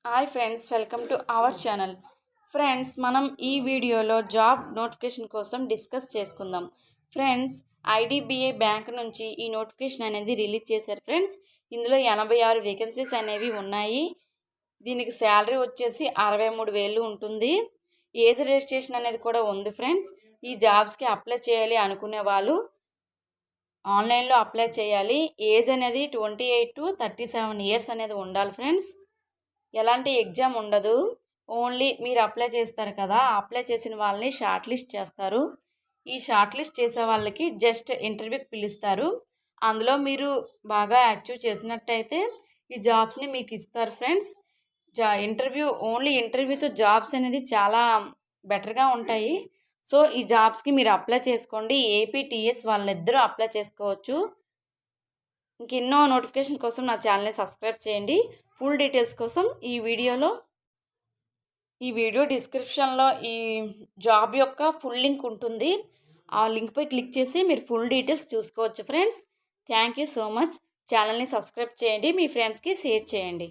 Hi friends, welcome to our channel. Friends, మనం ఈ వీడియోలో జాబ్ నోటిఫికేషన్ కోసం డిస్కస్ చేసుకుందాం. ఫ్రెండ్స్, ఐడిబిఐ బ్యాంక్ నుంచి ఈ నోటిఫికేషన్ అనేది రిలీజ్ చేశారు. ఫ్రెండ్స్, ఇందులో 86 వేకెన్సీస్ అనేవి ఉన్నాయి. దీనికి శాలరీ వచ్చేసి 63,000 ఉంటుంది. ఏజ్ రిజిస్ట్రేషన్ అనేది కూడా ఉంది. ఫ్రెండ్స్, ఈ జాబ్స్కి అప్లై చేయాలి అనుకునే వాళ్ళు ఆన్లైన్లో అప్లై చేయాలి. ఏజ్ అనేది 28 to 37 ఇయర్స్ అనేది ఉండాలి. ఫ్రెండ్స్, ఎలాంటి ఎగ్జామ్ ఉండదు. ఓన్లీ మీరు అప్లై చేస్తారు కదా, అప్లై చేసిన వాళ్ళని షార్ట్ లిస్ట్ చేస్తారు. ఈ షార్ట్ లిస్ట్ చేసే వాళ్ళకి జస్ట్ ఇంటర్వ్యూకి పిలుస్తారు. అందులో మీరు బాగా అచీవ్ చేసినట్టయితే ఈ జాబ్స్ని మీకు ఇస్తారు. ఫ్రెండ్స్, ఓన్లీ ఇంటర్వ్యూతో జాబ్స్ అనేది చాలా బెటర్గా ఉంటాయి. సో ఈ జాబ్స్కి మీరు అప్లై చేసుకోండి. ఏపీటీఎస్ వాళ్ళిద్దరూ అప్లై చేసుకోవచ్చు. ఇంకెన్నో నోటిఫికేషన్ కోసం నా ఛానల్ని సబ్స్క్రైబ్ చేయండి. ఫుల్ డీటెయిల్స్ కోసం ఈ వీడియో డిస్క్రిప్షన్లో ఈ జాబ్ యొక్క ఫుల్ లింక్ ఉంటుంది. ఆ లింక్పై క్లిక్ చేసి మీరు ఫుల్ డీటెయిల్స్ చూసుకోవచ్చు. Friends, thank you so much. ఛానల్ని సబ్స్క్రైబ్ చేయండి, మీ ఫ్రెండ్స్కి షేర్ చేయండి.